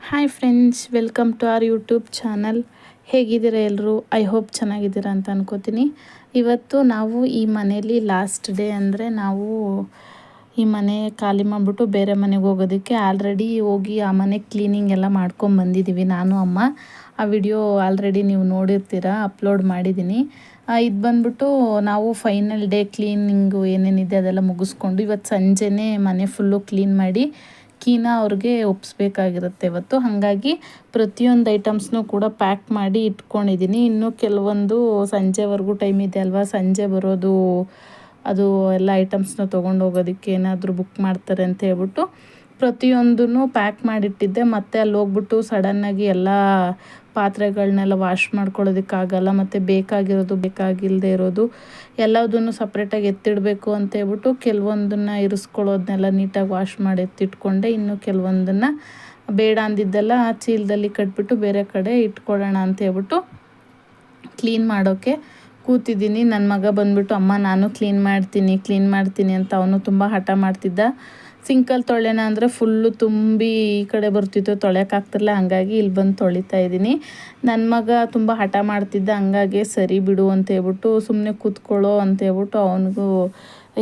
Hi friends, welcome to our YouTube channel. ಹೇಗಿದ್ದೀರಾ ಎಲ್ಲರೂ? I hope ಚೆನ್ನಾಗಿದ್ದೀರಾ ಅಂತ ಅನ್ಕೋತೀನಿ. ಇವತ್ತು ನಾವು ಈ ಮನೇಲಿ ಲಾಸ್ಟ್ ಡೇ, ಅಂದರೆ ನಾವು ಈ ಮನೆ ಖಾಲಿ ಮಾಡಿಬಿಟ್ಟು ಬೇರೆ ಮನೆಗೆ ಹೋಗೋದಕ್ಕೆ ಆಲ್ರೆಡಿ ಹೋಗಿ ಆ ಮನೆ ಕ್ಲೀನಿಂಗ್ ಎಲ್ಲ ಮಾಡ್ಕೊಂಬಂದಿದ್ದೀವಿ, ನಾನು ಅಮ್ಮ. ಆ ವಿಡಿಯೋ ಆಲ್ರೆಡಿ ನೀವು ನೋಡಿರ್ತೀರ, ಅಪ್ಲೋಡ್ ಮಾಡಿದ್ದೀನಿ. ಇದು ಬಂದ್ಬಿಟ್ಟು ನಾವು ಫೈನಲ್ ಡೇ ಕ್ಲೀನಿಂಗು ಏನೇನಿದೆ ಅದೆಲ್ಲ ಮುಗಿಸ್ಕೊಂಡು ಇವತ್ತು ಸಂಜೆನೇ ಮನೆ ಫುಲ್ಲು ಕ್ಲೀನ್ ಮಾಡಿ ಕೀನಾ ಅವ್ರಿಗೆ ಒಪ್ಪಿಸ್ಬೇಕಾಗಿರುತ್ತೆ ಇವತ್ತು. ಹಾಗಾಗಿ ಪ್ರತಿಯೊಂದು ಐಟಮ್ಸ್ನೂ ಕೂಡ ಪ್ಯಾಕ್ ಮಾಡಿ ಇಟ್ಕೊಂಡಿದ್ದೀನಿ. ಇನ್ನೂ ಕೆಲವೊಂದು ಸಂಜೆವರೆಗೂ ಟೈಮ್ ಇದೆ ಅಲ್ವಾ, ಸಂಜೆ ಬರೋದು ಅದು ಎಲ್ಲ ಐಟಮ್ಸ್ನ ತೊಗೊಂಡು ಹೋಗೋದಕ್ಕೆ ಏನಾದರೂ ಬುಕ್ ಮಾಡ್ತಾರೆ ಅಂತ ಹೇಳ್ಬಿಟ್ಟು ಪ್ರತಿಯೊಂದೂ ಪ್ಯಾಕ್ ಮಾಡಿಟ್ಟಿದ್ದೆ. ಮತ್ತು ಅಲ್ಲಿ ಹೋಗ್ಬಿಟ್ಟು ಸಡನ್ನಾಗಿ ಎಲ್ಲ ಪಾತ್ರೆಗಳನ್ನೆಲ್ಲ ವಾಶ್ ಮಾಡ್ಕೊಳ್ಳೋದಕ್ಕಾಗಲ್ಲ, ಮತ್ತು ಬೇಕಾಗಿಲ್ಲದೆ ಇರೋದು ಎಲ್ಲದನ್ನು ಸಪ್ರೇಟಾಗಿ ಎತ್ತಿಡಬೇಕು ಅಂತ ಹೇಳ್ಬಿಟ್ಟು ಕೆಲವೊಂದನ್ನು ಇರಿಸ್ಕೊಳ್ಳೋದನ್ನೆಲ್ಲ ನೀಟಾಗಿ ವಾಶ್ ಮಾಡಿ ಎತ್ತಿಟ್ಕೊಂಡೆ. ಇನ್ನು ಕೆಲವೊಂದನ್ನು ಬೇಡ ಅಂದಿದ್ದೆಲ್ಲ ಚೀಲದಲ್ಲಿ ಕಟ್ಬಿಟ್ಟು ಬೇರೆ ಕಡೆ ಇಟ್ಕೊಳ್ಳೋಣ ಅಂತ ಹೇಳ್ಬಿಟ್ಟು ಕ್ಲೀನ್ ಮಾಡೋಕ್ಕೆ ಕೂತಿದ್ದೀನಿ. ನನ್ನ ಮಗ ಬಂದುಬಿಟ್ಟು ಅಮ್ಮ ನಾನು ಕ್ಲೀನ್ ಮಾಡ್ತೀನಿ ಅಂತ ಅವನು ತುಂಬ ಹಠ ಮಾಡ್ತಿದ್ದ. ಸಿಂಕಲ್ಲಿ ತೊಳೆಯೋಣ ಅಂದರೆ ಫುಲ್ಲು ತುಂಬಿ ಈ ಕಡೆ ಬರ್ತಿತ್ತು, ತೊಳೆಯೋಕ್ಕಾಗ್ತಿರಲಿಲ್ಲ. ಹಂಗಾಗಿ ಇಲ್ಲಿ ಬಂದು ತೊಳಿತಾ ಇದ್ದೀನಿ. ನನ್ನ ಮಗ ತುಂಬ ಹಠ ಮಾಡ್ತಿದ್ದ, ಹಂಗಾಗಿ ಸರಿ ಬಿಡು ಅಂತ ಹೇಳ್ಬಿಟ್ಟು ಸುಮ್ಮನೆ ಕೂತ್ಕೊಳ್ಳೋ ಅಂತ ಹೇಳ್ಬಿಟ್ಟು ಅವನಿಗೂ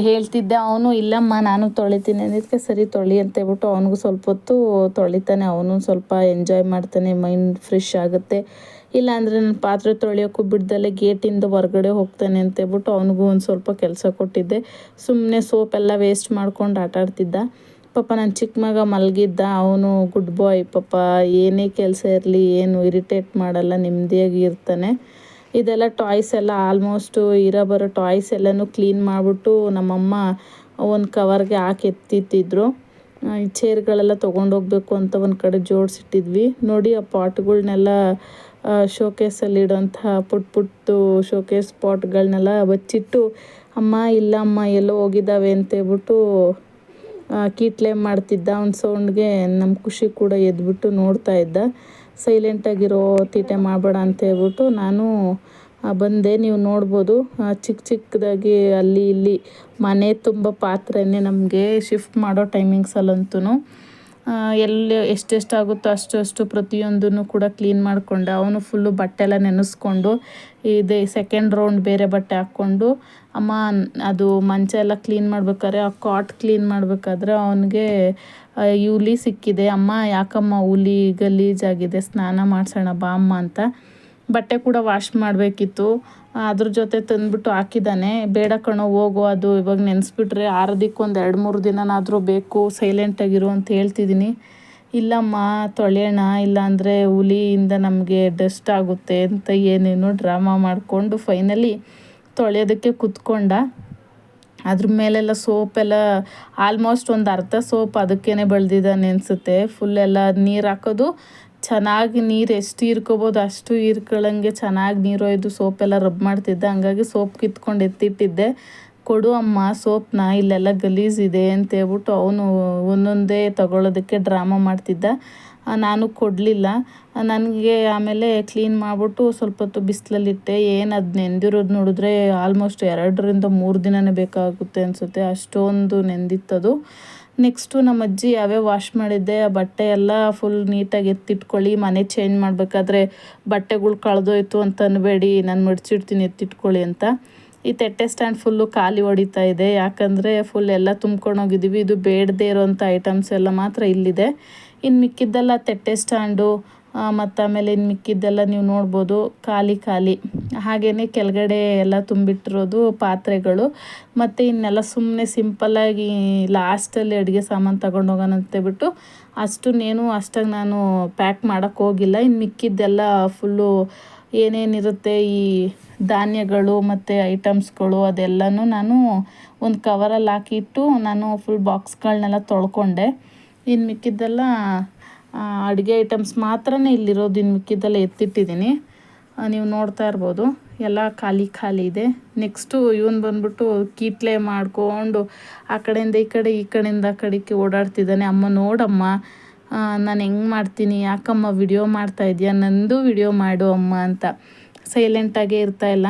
ಹೇಳ್ತಿದ್ದೆ. ಅವನು ಇಲ್ಲಮ್ಮ ನಾನು ತೊಳಿತೀನಿ ಅಂದಿದ್ದಕ್ಕೆ ಸರಿ ತೊಳಿ ಅಂತ ಹೇಳ್ಬಿಟ್ಟು ಅವನಿಗೂ ಸ್ವಲ್ಪ ಹೊತ್ತು ತೊಳಿತಾನೆ. ಅವನು ಸ್ವಲ್ಪ ಎಂಜಾಯ್ ಮಾಡ್ತಾನೆ, ಮೈಂಡ್ ಫ್ರೆಶ್ ಆಗುತ್ತೆ. ಇಲ್ಲಾಂದರೆ ನನ್ನ ಪಾತ್ರೆ ತೊಳೆಯೋಕ್ಕೂ ಬಿಡ್ದಲ್ಲೇ ಗೇಟಿಂದ ಹೊರಗಡೆ ಹೋಗ್ತಾನೆ ಅಂತ ಹೇಳ್ಬಿಟ್ಟು ಅವನಿಗೂ ಒಂದು ಸ್ವಲ್ಪ ಕೆಲಸ ಕೊಟ್ಟಿದ್ದೆ. ಸುಮ್ಮನೆ ಸೋಪೆಲ್ಲ ವೇಸ್ಟ್ ಮಾಡ್ಕೊಂಡು ಆಟಾಡ್ತಿದ್ದ. ಪಾಪ ನನ್ನ ಚಿಕ್ಕ ಮಗ ಮಲಗಿದ್ದ, ಅವನು ಗುಡ್ ಬಾಯ್. ಪಾಪ ಏನೇ ಕೆಲಸ ಇರಲಿ ಏನು ಇರಿಟೇಟ್ ಮಾಡಲ್ಲ, ನೆಮ್ಮದಿಯಾಗಿ ಇರ್ತಾನೆ. ಇದೆಲ್ಲ ಟಾಯ್ಸ್ ಎಲ್ಲ ಆಲ್ಮೋಸ್ಟು ಬರೋ ಟಾಯ್ಸ್ ಎಲ್ಲನೂ ಕ್ಲೀನ್ ಮಾಡಿಬಿಟ್ಟು ನಮ್ಮಮ್ಮ ಒಂದು ಕವರ್ಗೆ ಹಾಕಿ ಎತ್ತಿತ್ತಿದ್ರು. ಈ ಚೇರ್ಗಳೆಲ್ಲ ತೊಗೊಂಡೋಗ್ಬೇಕು ಅಂತ ಒಂದು ಕಡೆ ಜೋಡಿಸಿಟ್ಟಿದ್ವಿ. ನೋಡಿ ಆ ಪಾಟ್ಗಳನ್ನೆಲ್ಲ ಶೋಕೇಸಲ್ಲಿಡೋಂಥ ಪುಟ್ಟು ಶೋಕೇಸ್ ಪಾಟ್ಗಳನ್ನೆಲ್ಲ ಬಚ್ಚಿಟ್ಟು ಅಮ್ಮ ಇಲ್ಲ ಅಮ್ಮ ಎಲ್ಲೋ ಹೋಗಿದ್ದಾವೆ ಅಂತೇಳ್ಬಿಟ್ಟು ಕೀಟ್ಲೆ ಮಾಡ್ತಿದ್ದ. ಅವ್ನ ಸೌಂಡ್ಗೆ ನಮ್ಮ ಖುಷಿ ಕೂಡ ಎದ್ಬಿಟ್ಟು ನೋಡ್ತಾ ಇದ್ದ. ಸೈಲೆಂಟಾಗಿರೋ ತೀಟೆ ಮಾಡಬೇಡ ಅಂತ ಹೇಳ್ಬಿಟ್ಟು ನಾನು ಬಂದೆ. ನೀವು ನೋಡ್ಬೋದು ಚಿಕ್ಕದಾಗಿ ಅಲ್ಲಿ ಇಲ್ಲಿ ಮನೆ ತುಂಬ ಪಾತ್ರೆನೇ ನಮಗೆ ಶಿಫ್ಟ್ ಮಾಡೋ ಟೈಮಿಂಗ್ಸಲ್ಲಂತೂ ಎಲ್ಲಿ ಎಷ್ಟೆಷ್ಟಾಗುತ್ತೋ ಅಷ್ಟು ಪ್ರತಿಯೊಂದನ್ನು ಕೂಡ ಕ್ಲೀನ್ ಮಾಡಿಕೊಂಡೆ. ಅವನು ಫುಲ್ಲು ಬಟ್ಟೆ ಎಲ್ಲ ನೆನೆಸ್ಕೊಂಡು ಇದೆ ಸೆಕೆಂಡ್ ರೌಂಡ್ ಬೇರೆ ಬಟ್ಟೆ ಹಾಕ್ಕೊಂಡು ಅಮ್ಮ ಅದು ಮಂಚ ಎಲ್ಲ ಕ್ಲೀನ್ ಮಾಡ್ಬೇಕಾದ್ರೆ ಆ ಕಾಟ್ ಕ್ಲೀನ್ ಮಾಡಬೇಕಾದ್ರೆ ಅವನಿಗೆ ಹುಲಿ ಸಿಕ್ಕಿದೆ. ಅಮ್ಮ ಯಾಕಮ್ಮ ಹುಲಿ ಗಲೀಜಾಗಿದೆ, ಸ್ನಾನ ಮಾಡಿಸೋಣ ಬಾ ಅಮ್ಮ ಅಂತ. ಬಟ್ಟೆ ಕೂಡ ವಾಶ್ ಮಾಡಬೇಕಿತ್ತು, ಅದ್ರ ಜೊತೆ ತಂದುಬಿಟ್ಟು ಹಾಕಿದ್ದಾನೆ. ಬೇಡ ಕಣೋ ಹೋಗು, ಅದು ಇವಾಗ ನೆನೆಸ್ಬಿಟ್ರೆ ಆರೋದಕ್ಕೊಂದು 2-3 ದಿನನಾದರೂ ಬೇಕು, ಸೈಲೆಂಟಾಗಿರು ಅಂತ ಹೇಳ್ತಿದ್ದೀನಿ. ಇಲ್ಲಮ್ಮ ತೊಳೆಯೋಣ, ಇಲ್ಲಾಂದರೆ ಹುಲಿಯಿಂದ ನಮಗೆ ಡಸ್ಟ್ ಆಗುತ್ತೆ ಅಂತ ಏನೇನೋ ಡ್ರಾಮಾ ಮಾಡಿಕೊಂಡು ಫೈನಲಿ ತೊಳೆಯೋದಕ್ಕೆ ಕುತ್ಕೊಂಡ. ಅದ್ರ ಮೇಲೆಲ್ಲ ಸೋಪೆಲ್ಲ ಆಲ್ಮೋಸ್ಟ್ ಒಂದು ಅರ್ಧ ಸೋಪ್ ಅದಕ್ಕೇ ಬೆಳೆದಿದ್ದಾನೆ ಅನಿಸುತ್ತೆ. ಫುಲ್ಲೆಲ್ಲ ನೀರು ಹಾಕೋದು, ಚೆನ್ನಾಗಿ ನೀರು ಎಷ್ಟು ಹೀರ್ಕೋಬೋದು ಅಷ್ಟು ಹೀರ್ಕೊಳ್ಳಂಗೆ ಚೆನ್ನಾಗಿ ನೀರು ಒಯ್ದು ಸೋಪೆಲ್ಲ ರಬ್ ಮಾಡ್ತಿದ್ದೆ. ಹಂಗಾಗಿ ಸೋಪ್ ಕಿತ್ಕೊಂಡು ಎತ್ತಿಟ್ಟಿದ್ದೆ. ಕೊಡು ಅಮ್ಮ ಸೋಪ್ನ, ಇಲ್ಲೆಲ್ಲ ಗಲೀಜಿದೆ ಅಂತ ಹೇಳ್ಬಿಟ್ಟು ಅವನು ಒಂದೊಂದೇ ತಗೊಳ್ಳೋದಕ್ಕೆ ಡ್ರಾಮಾ ಮಾಡ್ತಿದ್ದ. ನಾನು ಕೊಡಲಿಲ್ಲ. ನನಗೆ ಆಮೇಲೆ ಕ್ಲೀನ್ ಮಾಡಿಬಿಟ್ಟು ಸ್ವಲ್ಪ ಹೊತ್ತು ಬಿಸಿಲಲ್ಲಿಟ್ಟೆ. ಏನು ಅದು ನೆಂದಿರೋದು ನೋಡಿದ್ರೆ ಆಲ್ಮೋಸ್ಟ್ 2-3 ದಿನವೇ ಬೇಕಾಗುತ್ತೆ ಅನಿಸುತ್ತೆ, ಅಷ್ಟೊಂದು ನೆಂದಿತ್ತದು. ನೆಕ್ಸ್ಟು ನಮ್ಮ ಅಜ್ಜಿ ಯಾವ್ಯಾವ ವಾಶ್ ಮಾಡಿದ್ದೆ ಆ ಬಟ್ಟೆ ಎಲ್ಲ ಫುಲ್ ನೀಟಾಗಿ ಎತ್ತಿಟ್ಕೊಳ್ಳಿ, ಮನೆ ಚೇಂಜ್ ಮಾಡಬೇಕಾದ್ರೆ ಬಟ್ಟೆಗಳು ಕಳೆದೋಯ್ತು ಅಂತ ಅನ್ಬೇಡಿ, ನಾನು ಮಡ್ಚಿಡ್ತೀನಿ ಎತ್ತಿಟ್ಕೊಳ್ಳಿ ಅಂತ. ಈ ತಟ್ಟೆ ಸ್ಟ್ಯಾಂಡ್ ಫುಲ್ಲು ಖಾಲಿ ಹೊಡಿತಾ ಇದೆ, ಯಾಕಂದರೆ ಫುಲ್ ಎಲ್ಲ ತುಂಬ್ಕೊಂಡೋಗಿದ್ದೀವಿ. ಇದು ಬೇಡದೇ ಇರೋಂಥ ಐಟಮ್ಸ್ ಎಲ್ಲ ಮಾತ್ರ ಇಲ್ಲಿದೆ. ಇನ್ನು ಮಿಕ್ಕಿದ್ದೆಲ್ಲ ತಟ್ಟೆ ಸ್ಟ್ಯಾಂಡು ಮತ್ತು ಆಮೇಲೆ ಇನ್ನು ಮಿಕ್ಕಿದ್ದೆಲ್ಲ ನೀವು ನೋಡ್ಬೋದು ಖಾಲಿ. ಹಾಗೆಯೇ ಕೆಳಗಡೆ ಎಲ್ಲ ತುಂಬಿಟ್ಟಿರೋದು ಪಾತ್ರೆಗಳು. ಮತ್ತು ಇನ್ನೆಲ್ಲ ಸುಮ್ಮನೆ ಸಿಂಪಲ್ಲಾಗಿ ಲಾಸ್ಟಲ್ಲಿ ಅಡುಗೆ ಸಾಮಾನು ತಗೊಂಡೋಗೋಣ ಅಂತೇಳ್ಬಿಟ್ಟು ಅಷ್ಟಾಗಿ ನಾನು ಪ್ಯಾಕ್ ಮಾಡೋಕ್ಕೆ ಹೋಗಿಲ್ಲ. ಇನ್ನು ಮಿಕ್ಕಿದ್ದೆಲ್ಲ ಫುಲ್ಲು ಏನೇನಿರುತ್ತೆ ಈ ಧಾನ್ಯಗಳು ಮತ್ತು ಐಟಮ್ಸ್ಗಳು ಅದೆಲ್ಲನೂ ನಾನು ಒಂದು ಕವರಲ್ಲಿ ಹಾಕಿಟ್ಟು ನಾನು ಫುಲ್ ಬಾಕ್ಸ್ಗಳನ್ನೆಲ್ಲ ತೊಳ್ಕೊಂಡೆ. ಇನ್ನು ಮಿಕ್ಕಿದ್ದೆಲ್ಲ ಅಡುಗೆ ಐಟಮ್ಸ್ ಮಾತ್ರನೇ ಇಲ್ಲಿರೋದು, ಇನ್ನು ಮಿಕ್ಕಿದ್ದೆಲ್ಲ ಎತ್ತಿಟ್ಟಿದ್ದೀನಿ. ನೀವು ನೋಡ್ತಾ ಇರ್ಬೋದು ಎಲ್ಲ ಖಾಲಿ ಇದೆ. ನೆಕ್ಸ್ಟು ಇವನು ಬಂದ್ಬಿಟ್ಟು ಕೀಟ್ಲೆ ಮಾಡಿಕೊಂಡು ಆ ಕಡೆಯಿಂದ ಈ ಕಡೆಯಿಂದ ಆ ಕಡೆಗೆ ಓಡಾಡ್ತಿದ್ದಾನೆ. ಅಮ್ಮ ನೋಡಮ್ಮ ನಾನು ಹೆಂಗೆ ಮಾಡ್ತೀನಿ, ಯಾಕಮ್ಮ ವಿಡಿಯೋ ಮಾಡ್ತಾ ಇದೆಯಾ, ನಂದು ವಿಡಿಯೋ ಮಾಡು ಅಮ್ಮ ಅಂತ ಸೈಲೆಂಟಾಗೇ ಇರ್ತಾಯಿಲ್ಲ.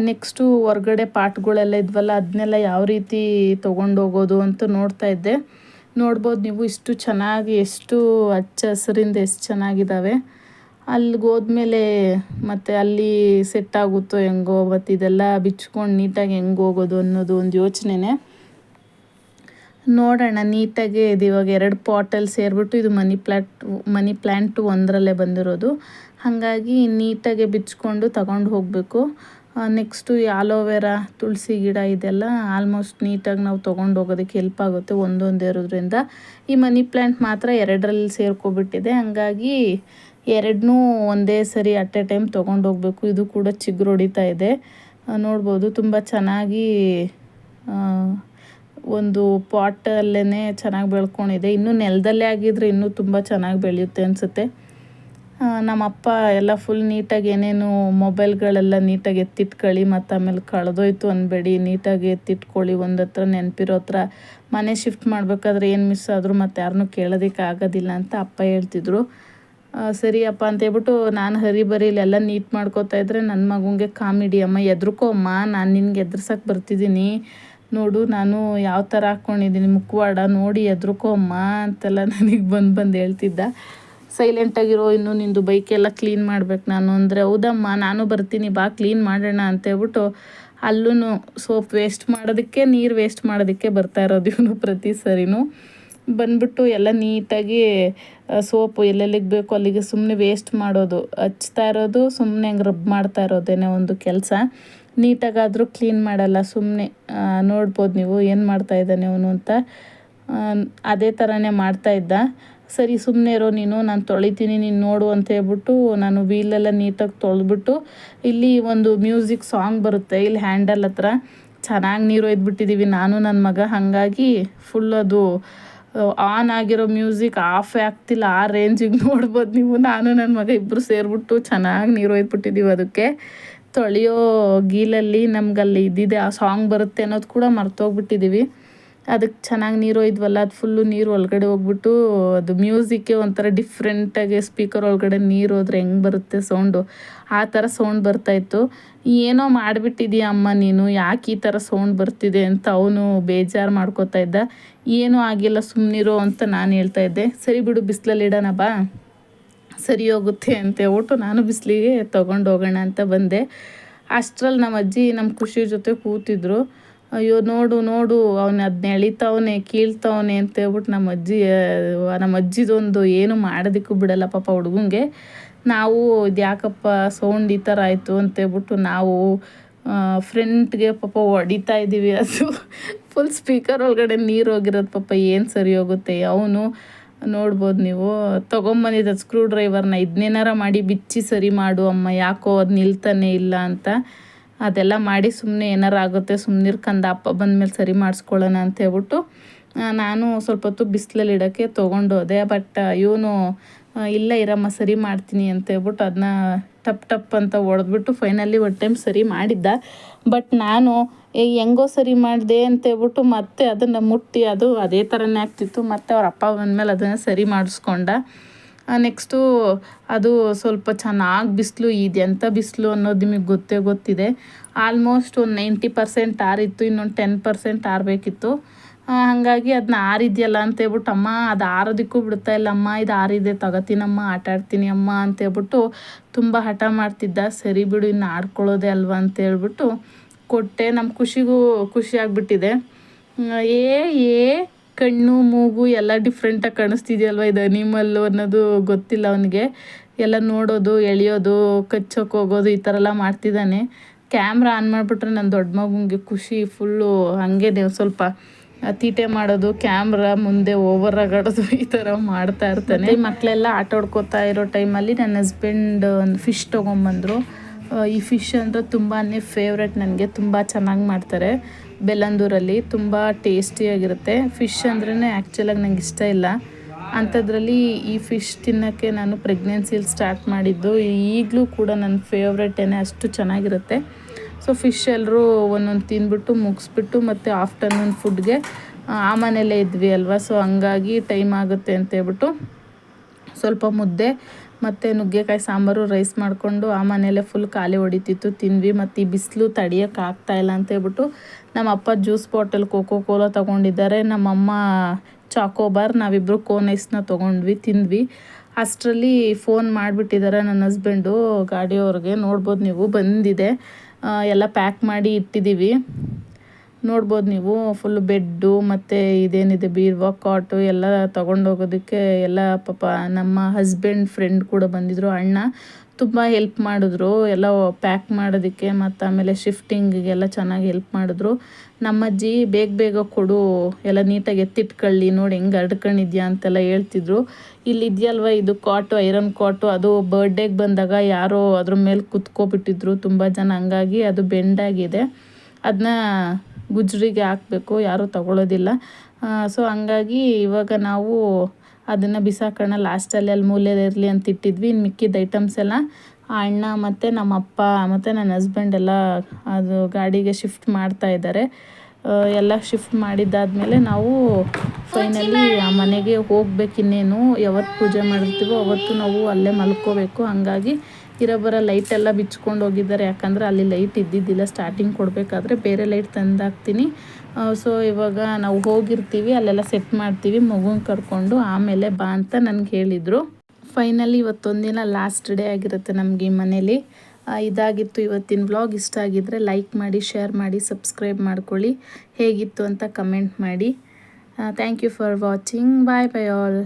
ನೆಕ್ಸ್ಟು ಹೊರ್ಗಡೆ ಪಾಟ್ಗಳೆಲ್ಲ ಇದ್ವಲ್ಲ ಅದನ್ನೆಲ್ಲ ಯಾವ ರೀತಿ ತೊಗೊಂಡೋಗೋದು ಅಂತ ನೋಡ್ತಾ ಇದ್ದೆ. ನೋಡ್ಬೋದು ನೀವು ಇಷ್ಟು ಚೆನ್ನಾಗಿ, ಎಷ್ಟು ಹಚ್ಚ ಹಸಿರಿಂದ ಎಷ್ಟು ಚೆನ್ನಾಗಿದ್ದಾವೆ. ಅಲ್ಲಿಗೆ ಹೋದ್ಮೇಲೆ ಮತ್ತು ಅಲ್ಲಿ ಸೆಟ್ ಆಗುತ್ತೋ ಹೆಂಗೋ, ಮತ್ತು ಇದೆಲ್ಲ ಬಿಚ್ಕೊಂಡು ನೀಟಾಗಿ ಹೆಂಗೆ ಹೋಗೋದು ಅನ್ನೋದು ಒಂದು ಯೋಚನೆನೇ. ನೋಡೋಣ ನೀಟಾಗಿ ಇದು ಇವಾಗ 2 ಪಾಟಲ್ಲಿ ಸೇರಿಬಿಟ್ಟು ಇದು ಮನಿ ಪ್ಲ್ಯಾಂಟು ಒಂದರಲ್ಲೇ ಬಂದಿರೋದು. ಹಾಗಾಗಿ ನೀಟಾಗಿ ಬಿಚ್ಕೊಂಡು ತಗೊಂಡು ಹೋಗಬೇಕು. ನೆಕ್ಸ್ಟು ಈ ಆಲೋವೆರಾ, ತುಳಸಿ ಗಿಡ ಇದೆಲ್ಲ ಆಲ್ಮೋಸ್ಟ್ ನೀಟಾಗಿ ನಾವು ತೊಗೊಂಡು ಹೋಗೋದಕ್ಕೆ ಹೆಲ್ಪ್ ಆಗುತ್ತೆ ಒಂದೊಂದು ಇರೋದ್ರಿಂದ. ಈ ಮನಿ ಪ್ಲ್ಯಾಂಟ್ ಮಾತ್ರ 2ರಲ್ಲಿ ಸೇರ್ಕೊಬಿಟ್ಟಿದೆ. ಹಾಗಾಗಿ 2ನೂ ಒಂದೇ ಸರಿ ಅಟ್ ಎ ಟೈಮ್ ತೊಗೊಂಡು ಹೋಗಬೇಕು. ಇದು ಕೂಡ ಚಿಗುರು ಹೊಡಿತಾ ಇದೆ, ನೋಡ್ಬೋದು. ತುಂಬ ಚೆನ್ನಾಗಿ ಒಂದು ಪಾಟಲ್ಲೇ ಚೆನ್ನಾಗಿ ಬೆಳ್ಕೊಂಡಿದೆ. ಇನ್ನೂ ನೆಲದಲ್ಲೇ ಆಗಿದ್ರೆ ಇನ್ನೂ ತುಂಬ ಚೆನ್ನಾಗಿ ಬೆಳೆಯುತ್ತೆ ಅನಿಸುತ್ತೆ. ನಮ್ಮಪ್ಪ ಎಲ್ಲ ಫುಲ್ ನೀಟಾಗಿ ಏನೇನು ಮೊಬೈಲ್ಗಳೆಲ್ಲ ನೀಟಾಗಿ ಎತ್ತಿಟ್ಕೊಳ್ಳಿ, ಮತ್ತು ಆಮೇಲೆ ಕಳೆದೋಯ್ತು ಅನ್ಬೇಡಿ, ನೀಟಾಗಿ ಎತ್ತಿಟ್ಕೊಳ್ಳಿ, ಒಂದು ಹತ್ರ ನೆನಪಿರೋ ಹತ್ರ. ಮನೆ ಶಿಫ್ಟ್ ಮಾಡಬೇಕಾದ್ರೆ ಏನು ಮಿಸ್ ಆದರೂ ಮತ್ತು ಯಾರನ್ನೂ ಕೇಳೋದಕ್ಕೆ ಆಗೋದಿಲ್ಲ ಅಂತ ಅಪ್ಪ ಹೇಳ್ತಿದ್ರು. ಸರಿ ಅಪ್ಪ ಅಂತೇಳ್ಬಿಟ್ಟು ನಾನು ಹರಿಬರಿಲಿ ಎಲ್ಲ ನೀಟ್ ಮಾಡ್ಕೋತಾ ಇದ್ದರೆ ನನ್ನ ಮಗುಂಗೆ ಕಾಮಿಡಿ, ಅಮ್ಮ ಎದ್ರುಕೋ ಅಮ್ಮ, ನಾನು ನಿನ್ಗೆ ಎದುರ್ಸಕ್ಕೆ ಬರ್ತಿದ್ದೀನಿ ನೋಡು, ನಾನು ಯಾವ ಥರ ಹಾಕ್ಕೊಂಡಿದ್ದೀನಿ ಮುಖವಾಡ ನೋಡಿ ಎದ್ರುಕೋ ಅಮ್ಮ ಅಂತೆಲ್ಲ ನನಗೆ ಬಂದು ಹೇಳ್ತಿದ್ದ. ಸೈಲೆಂಟಾಗಿರೋ, ಇನ್ನೂ ನಿಂದು ಬೈಕೆಲ್ಲ ಕ್ಲೀನ್ ಮಾಡ್ಬೇಕು ನಾನು ಅಂದರೆ, ಹೌದಮ್ಮ ನಾನು ಬರ್ತೀನಿ ಬಾ ಕ್ಲೀನ್ ಮಾಡೋಣ ಅಂತೇಳ್ಬಿಟ್ಟು ಅಲ್ಲೂ ಸೋಪ್ ವೇಸ್ಟ್ ಮಾಡೋದಕ್ಕೆ, ನೀರು ವೇಸ್ಟ್ ಮಾಡೋದಕ್ಕೆ ಬರ್ತಾ ಇರೋದು ಇವನು ಪ್ರತಿ ಸರಿನೂ. ಬಂದ್ಬಿಟ್ಟು ಎಲ್ಲ ನೀಟಾಗಿ ಸೋಪು ಎಲ್ಲೆಲ್ಲಿಗೆ ಬೇಕು ಅಲ್ಲಿಗೆ ಸುಮ್ಮನೆ ವೇಸ್ಟ್ ಮಾಡೋದು, ಹಚ್ತಾ ಇರೋದು, ಸುಮ್ಮನೆ ಹಂಗೆ ರಬ್ ಮಾಡ್ತಾ ಇರೋದೇನೆ ಒಂದು ಕೆಲಸ. ನೀಟಾಗಾದರೂ ಕ್ಲೀನ್ ಮಾಡಲ್ಲ, ಸುಮ್ಮನೆ. ನೋಡ್ಬೋದು ನೀವು ಏನು ಮಾಡ್ತಾಯಿದ್ದಾನೆ ಅವನು ಅಂತ. ಅದೇ ಥರನೇ ಮಾಡ್ತಾಯಿದ್ದ. ಸರಿ ಸುಮ್ಮನೆ ಇರೋ ನೀನು, ನಾನು ತೊಳಿತೀನಿ ನೀನು ನೋಡು ಅಂತ ಹೇಳ್ಬಿಟ್ಟು ನಾನು ವೀಲೆಲ್ಲ ನೀಟಾಗಿ ತೊಳೆದ್ಬಿಟ್ಟು, ಇಲ್ಲಿ ಒಂದು ಮ್ಯೂಸಿಕ್ ಸಾಂಗ್ ಬರುತ್ತೆ ಇಲ್ಲಿ ಹ್ಯಾಂಡಲ್ ಹತ್ರ, ಚೆನ್ನಾಗಿ ನೀರು ಒಯ್ದುಬಿಟ್ಟಿದ್ದೀವಿ ನಾನು ನನ್ನ ಮಗ. ಹಾಗಾಗಿ ಫುಲ್ ಅದು ಆನ್ ಆಗಿರೋ ಮ್ಯೂಸಿಕ್ ಆಫೇ ಆಗ್ತಿಲ್ಲ, ಆ ರೇಂಜಿಗೆ ನೋಡ್ಬೋದು ನೀವು. ನಾನು ನನ್ನ ಮಗ ಇಬ್ಬರು ಸೇರಿಬಿಟ್ಟು ಚೆನ್ನಾಗಿ ನೀರು ಒಯ್ದುಬಿಟ್ಟಿದ್ದೀವಿ ಅದಕ್ಕೆ. ತೊಳೆಯೋ ಗೀಲಲ್ಲಿ ನಮಗಲ್ಲಿ ಇದ್ದಿದೆ ಆ ಸಾಂಗ್ ಬರುತ್ತೆ ಅನ್ನೋದು ಕೂಡ ಮರ್ತೋಗ್ಬಿಟ್ಟಿದ್ದೀವಿ. ಅದಕ್ಕೆ ಚೆನ್ನಾಗಿ ನೀರು ಒಯ್ದ್ವಲ್ಲ, ಅದು ಫುಲ್ಲು ನೀರು ಒಳಗಡೆ ಹೋಗ್ಬಿಟ್ಟು ಅದು ಮ್ಯೂಸಿಕ್ಕೆ ಒಂಥರ ಡಿಫ್ರೆಂಟಾಗಿ ಸ್ಪೀಕರ್ ಒಳಗಡೆ ನೀರು ಹೋದ್ರೆ ಹೆಂಗೆ ಬರುತ್ತೆ ಸೌಂಡು, ಆ ಥರ ಸೌಂಡ್ ಬರ್ತಾಯಿತ್ತು. ಏನೋ ಮಾಡಿಬಿಟ್ಟಿದೀಯ ಅಮ್ಮ ನೀನು, ಯಾಕೆ ಈ ಥರ ಸೌಂಡ್ ಬರ್ತಿದೆ ಅಂತ ಅವನು ಬೇಜಾರು ಮಾಡ್ಕೋತಾ ಇದ್ದ. ಏನೂ ಆಗಿಲ್ಲ ಸುಮ್ಮನಿರೋ ಅಂತ ನಾನು ಹೇಳ್ತಾಯಿದ್ದೆ. ಸರಿ ಬಿಡು ಬಿಸಿಲಲ್ಲಿ ಇಡೋಣ ಬಾ, ಸರಿ ಹೋಗುತ್ತೆ ಅಂತ ಹೇಳ್ಬಿಟ್ಟು ನಾನು ಬಿಸಿಲಿಗೆ ತೊಗೊಂಡು ಹೋಗೋಣ ಅಂತ ಬಂದೆ. ಅಷ್ಟರಲ್ಲಿ ನಮ್ಮ ಅಜ್ಜಿ ನಮ್ಮ ಖುಷಿ ಜೊತೆ ಕೂತಿದ್ರು. ಅಯ್ಯೋ ನೋಡು ಅವನು ಅದನ್ನ ಎಳಿತಾವನೆ ಕೀಳ್ತಾವನೆ ಅಂತ ಹೇಳ್ಬಿಟ್ಟು ನಮ್ಮ ಅಜ್ಜಿದೊಂದು ಏನು ಮಾಡೋದಕ್ಕೂ ಬಿಡಲ್ಲ ಪಾಪ ಹುಡುಗಂಗೆ. ನಾವು ಇದು ಯಾಕಪ್ಪ ಸೌಂಡ್ ಈ ಥರ ಆಯಿತು ಅಂತೇಳ್ಬಿಟ್ಟು ನಾವು ಫ್ರಂಟ್ಗೆ ಪಾಪ ಹೊಡಿತಾ ಇದ್ದೀವಿ. ಅದು ಫುಲ್ ಸ್ಪೀಕರ್ ಒಳಗಡೆ ನೀರು ಹೋಗಿರೋದು ಪಾಪ, ಏನು ಸರಿ ಹೋಗುತ್ತೆ. ಅವನು ನೋಡ್ಬೋದು ನೀವು ತೊಗೊಂಬಂದಿದ್ದ ಸ್ಕ್ರೂ ಡ್ರೈವರ್ನ, ಇದನ್ನೇನಾರ ಮಾಡಿ ಬಿಚ್ಚಿ ಸರಿ ಮಾಡು ಅಮ್ಮ, ಯಾಕೋ ಅದು ನಿಲ್ತಾನೆ ಇಲ್ಲ ಅಂತ. ಅದೆಲ್ಲ ಮಾಡಿ ಸುಮ್ಮನೆ ಏನಾರ ಆಗುತ್ತೆ ಸುಮ್ಮನಿರ್ಕಂದ, ಅಪ್ಪ ಬಂದಮೇಲೆ ಸರಿ ಮಾಡಿಸ್ಕೊಳ್ಳೋಣ ಅಂತ ಹೇಳ್ಬಿಟ್ಟು ನಾನು ಸ್ವಲ್ಪ ಹೊತ್ತು ಬಿಸಿಲಲ್ಲಿ ಇಡೋಕ್ಕೆ ತೊಗೊಂಡೋದೆ. ಬಟ್ ಇವನು ಇಲ್ಲ ಇರಮ್ಮ ಸರಿ ಮಾಡ್ತೀನಿ ಅಂತ ಹೇಳ್ಬಿಟ್ಟು ಅದನ್ನ ಟಪ್ ಅಂತ ಹೊಡೆದ್ಬಿಟ್ಟು ಫೈನಲಿ ಒಂದು ಟೈಮ್ ಸರಿ ಮಾಡಿದ್ದ. ಬಟ್ ನಾನು ಹೆಂಗೋ ಸರಿ ಮಾಡಿದೆ ಅಂತ ಹೇಳ್ಬಿಟ್ಟು ಮತ್ತೆ ಅದನ್ನು ಮುಟ್ಟಿ ಅದು ಅದೇ ಥರನೇ ಆಗ್ತಿತ್ತು. ಮತ್ತು ಅವ್ರ ಅಪ್ಪ ಬಂದಮೇಲೆ ಅದನ್ನು ಸರಿ ಮಾಡಿಸ್ಕೊಂಡ. ನೆಕ್ಸ್ಟು ಅದು ಸ್ವಲ್ಪ ಚೆನ್ನಾಗಿ ಬಿಸಿಲು, ಇದೆಂಥ ಬಿಸಿಲು ಅನ್ನೋದು ನಿಮಗೆ ಗೊತ್ತಿದೆ. ಆಲ್ಮೋಸ್ಟ್ ಒಂದು 90% ಆರಿತ್ತು, ಇನ್ನೊಂದು 10% ಆರಬೇಕಿತ್ತು. ಹಾಗಾಗಿ ಅದನ್ನ ಆರಿದೆಯಲ್ಲ ಅಂತೇಳ್ಬಿಟ್ಟು, ಅಮ್ಮ ಅದು ಆರೋದಕ್ಕೂ ಬಿಡ್ತಾ ಇಲ್ಲ ಅಮ್ಮ, ಇದು ಆರಿದೆ ತಗೋತೀನಮ್ಮ, ಆಟ ಆಡ್ತೀನಿ ಅಮ್ಮ ಅಂತೇಳ್ಬಿಟ್ಟು ತುಂಬ ಹಠ ಮಾಡ್ತಿದ್ದ. ಸರಿ ಬಿಡು ಇನ್ನು ಆಡ್ಕೊಳ್ಳೋದೆ ಅಲ್ವಾ ಅಂತೇಳ್ಬಿಟ್ಟು ಕೊಟ್ಟೆ. ನಮ್ಮ ಖುಷಿಗೂ ಖುಷಿ ಆಗಿಬಿಟ್ಟಿದೆ. ಕಣ್ಣು ಮೂಗು ಎಲ್ಲ ಡಿಫ್ರೆಂಟಾಗಿ ಕಾಣಿಸ್ತಿದೆಯಲ್ವ, ಇದು ಅನಿಮಲ್ಲು ಅನ್ನೋದು ಗೊತ್ತಿಲ್ಲ ಅವನಿಗೆ. ಎಲ್ಲ ನೋಡೋದು, ಎಳೆಯೋದು, ಕಚ್ಚೋಕೆ ಹೋಗೋದು ಈ ಥರ ಎಲ್ಲ ಮಾಡ್ತಿದ್ದಾನೆ. ಕ್ಯಾಮ್ರಾ ಆನ್ ಮಾಡಿಬಿಟ್ರೆ ನನ್ನ ದೊಡ್ಡ ಮಗುಂಗೆ ಖುಷಿ ಫುಲ್ಲು ಹಂಗೆ ಸ್ವಲ್ಪ ತೀಟೆ ಮಾಡೋದು, ಕ್ಯಾಮ್ರಾ ಮುಂದೆ ಓವರ್ ಆಗಾಡೋದು ಈ ಥರ ಮಾಡ್ತಾ ಇರ್ತಾನೆ. ಮಕ್ಕಳೆಲ್ಲ ಆಟ ಆಡ್ಕೋತಾ ಇರೋ ಟೈಮಲ್ಲಿ ನನ್ನ ಹಸ್ಬೆಂಡ್ ಒಂದು ಫಿಶ್ ತೊಗೊಂಬಂದರು. ಈ ಫಿಶ್ ಅಂದರೆ ತುಂಬಾ ಫೇವ್ರೆಟ್ ನನಗೆ, ತುಂಬ ಚೆನ್ನಾಗಿ ಮಾಡ್ತಾರೆ ಬೆಲ್ಲಂದೂರಲ್ಲಿ, ತುಂಬ ಟೇಸ್ಟಿಯಾಗಿರುತ್ತೆ. ಫಿಶ್ ಅಂದ್ರೇ ಆ್ಯಕ್ಚುಲಾಗಿ ನಂಗೆ ಇಷ್ಟ ಇಲ್ಲ. ಅಂಥದ್ರಲ್ಲಿ ಈ ಫಿಶ್ ತಿನ್ನೋಕ್ಕೆ ನಾನು ಪ್ರೆಗ್ನೆನ್ಸಿಲಿ ಸ್ಟಾರ್ಟ್ ಮಾಡಿದ್ದು. ಈಗಲೂ ಕೂಡ ನನ್ನ ಫೇವ್ರೆಟೇನೆ, ಅಷ್ಟು ಚೆನ್ನಾಗಿರುತ್ತೆ. ಸೊ ಫಿಶ್ ಎಲ್ಲರೂ ಒಂದೊಂದು ತಿಂದ್ಬಿಟ್ಟು ಮುಗಿಸ್ಬಿಟ್ಟು ಮತ್ತು ಆಫ್ಟರ್ನೂನ್ ಫುಡ್ಗೆ ಆ ಮನೆಯಲ್ಲೇ ಇದ್ವಿ ಅಲ್ವಾ, ಸೊ ಹಂಗಾಗಿ ಟೈಮ್ ಆಗುತ್ತೆ ಅಂತೇಳ್ಬಿಟ್ಟು ಸ್ವಲ್ಪ ಮುದ್ದೆ ಮತ್ತು ನುಗ್ಗೆಕಾಯಿ ಸಾಂಬಾರು ರೈಸ್ ಮಾಡಿಕೊಂಡು ಆ ಮನೆಯಲ್ಲೇ ಫುಲ್ ಖಾಲಿ ಹೊಡಿತಿತ್ತು, ತಿಂದ್ವಿ. ಮತ್ತು ಈ ಬಿಸಿಲು ತಡಿಯೋಕ್ಕೆ ಆಗ್ತಾಯಿಲ್ಲ ಅಂತೇಳ್ಬಿಟ್ಟು ನಮ್ಮ ಅಪ್ಪ ಜ್ಯೂಸ್ ಬಾಟಲ್ ಕೋಕೋ ಕೋಲಾ ತೊಗೊಂಡಿದ್ದಾರೆ. ನಮ್ಮಮ್ಮ ಚಾಕೋಬಾರ್. ನಾವಿಬ್ಬರು ಕೋನ್ ಐಸ್ನ ತೊಗೊಂಡ್ವಿ, ತಿಂದ್ವಿ. ಅಷ್ಟರಲ್ಲಿ ಫೋನ್ ಮಾಡಿಬಿಟ್ಟಿದ್ದಾರೆ ನನ್ನ ಹಸ್ಬೆಂಡು ಗಾಡಿಯವ್ರಿಗೆ. ನೋಡ್ಬೋದು ನೀವು, ಬಂದಿದೆ. ಎಲ್ಲ ಪ್ಯಾಕ್ ಮಾಡಿ ಇಟ್ಟಿದ್ದೀವಿ. ನೋಡ್ಬೋದು ನೀವು, ಫುಲ್ಲು ಬೆಡ್ಡು ಮತ್ತು ಇದೇನಿದೆ ಬೀರ್ವಾ, ಕಾಟು ಎಲ್ಲ ತೊಗೊಂಡೋಗೋದಕ್ಕೆ ಎಲ್ಲ ಪಾಪ ನಮ್ಮ ಹಸ್ಬೆಂಡ್ ಫ್ರೆಂಡ್ ಕೂಡ ಬಂದಿದ್ದರು, ಅಣ್ಣ. ತುಂಬ ಹೆಲ್ಪ್ ಮಾಡಿದ್ರು ಎಲ್ಲ ಪ್ಯಾಕ್ ಮಾಡೋದಕ್ಕೆ, ಮತ್ತು ಆಮೇಲೆ ಶಿಫ್ಟಿಂಗಿಗೆಲ್ಲ ಚೆನ್ನಾಗಿ ಹೆಲ್ಪ್ ಮಾಡಿದ್ರು. ನಮ್ಮಜ್ಜಿ ಬೇಗ ಬೇಗ ಕೊಡು, ಎಲ್ಲ ನೀಟಾಗಿ ಎತ್ತಿಟ್ಕೊಳ್ಳಿ, ನೋಡಿ ಹೆಂಗೆ ಹರಡ್ಕೊಂಡಿದ್ಯಾ ಅಂತೆಲ್ಲ ಹೇಳ್ತಿದ್ರು. ಇಲ್ಲಿದೆಯಲ್ವ ಇದು ಕಾಟು, ಐರನ್ ಕಾಟು, ಅದು ಬರ್ಡೇಗೆ ಬಂದಾಗ ಯಾರೋ ಅದ್ರ ಮೇಲೆ ಕುತ್ಕೊಬಿಟ್ಟಿದ್ರು ತುಂಬ ಜನ, ಹಂಗಾಗಿ ಅದು ಬೆಂಡಾಗಿದೆ. ಅದನ್ನ ಗುಜ್ರಿಗೆ ಹಾಕಬೇಕು, ಯಾರೂ ತಗೊಳ್ಳೋದಿಲ್ಲ. ಸೊ ಹಂಗಾಗಿ ಇವಾಗ ನಾವು ಅದನ್ನು ಬಿಸಾಕೋಣ, ಲಾಸ್ಟಲ್ಲಿ ಅಲ್ಲಿ ಮೂಲೆಯಲ್ಲಿ ಇರಲಿ ಅಂತ ಇಟ್ಟಿದ್ವಿ. ಇನ್ನು ಮಿಕ್ಕಿದ ಐಟಮ್ಸ್ ಎಲ್ಲ ಆ ಅಣ್ಣ ಮತ್ತು ನಮ್ಮ ಅಪ್ಪ ಮತ್ತು ನನ್ನ ಹಸ್ಬೆಂಡ್ ಎಲ್ಲ ಅದು ಗಾಡಿಗೆ ಶಿಫ್ಟ್ ಮಾಡ್ತಾ ಇದ್ದಾರೆ. ಎಲ್ಲ ಶಿಫ್ಟ್ ಮಾಡಿದ್ದಾದಮೇಲೆ ನಾವು ಫೈನಲಿ ಆ ಮನೆಗೆ ಹೋಗ್ಬೇಕಿನ್ನೇನು. ಯಾವತ್ತು ಪೂಜೆ ಮಾಡಿರ್ತೀವೋ ಅವತ್ತು ನಾವು ಅಲ್ಲೇ ಮಲ್ಕೋಬೇಕು. ಹಂಗಾಗಿ ಇರೋಬರ ಲೈಟೆಲ್ಲ ಬಿಚ್ಕೊಂಡು ಹೋಗಿದ್ದಾರೆ, ಯಾಕಂದರೆ ಅಲ್ಲಿ ಲೈಟ್ ಇದ್ದಿದ್ದಿಲ್ಲ ಸ್ಟಾರ್ಟಿಂಗ್ ಕೊಡಬೇಕಾದ್ರೆ. ಬೇರೆ ಲೈಟ್ ತಂದಾಕ್ತೀನಿ. ಸೊ ಇವಾಗ ನಾವು ಹೋಗಿರ್ತೀವಿ, ಅಲ್ಲೆಲ್ಲ ಸೆಟ್ ಮಾಡ್ತೀವಿ ಮಗುನ ಕರ್ಕೊಂಡು, ಆಮೇಲೆ ಬಾ ಅಂತ ನನಗೆ ಹೇಳಿದರು. ಫೈನಲಿ ಇವತ್ತೊಂದಿನ ಲಾಸ್ಟ್ ಡೇ ಆಗಿರುತ್ತೆ ನಮಗೆ ಈ ಮನೇಲಿ. ಇದಾಗಿತ್ತು ಇವತ್ತಿನ ವ್ಲಾಗ್. ಇಷ್ಟ ಆಗಿದ್ದರೆ ಲೈಕ್ ಮಾಡಿ, ಶೇರ್ ಮಾಡಿ, ಸಬ್ಸ್ಕ್ರೈಬ್ ಮಾಡ್ಕೊಳ್ಳಿ. ಹೇಗಿತ್ತು ಅಂತ ಕಮೆಂಟ್ ಮಾಡಿ. Thank you for watching. Bye bye all.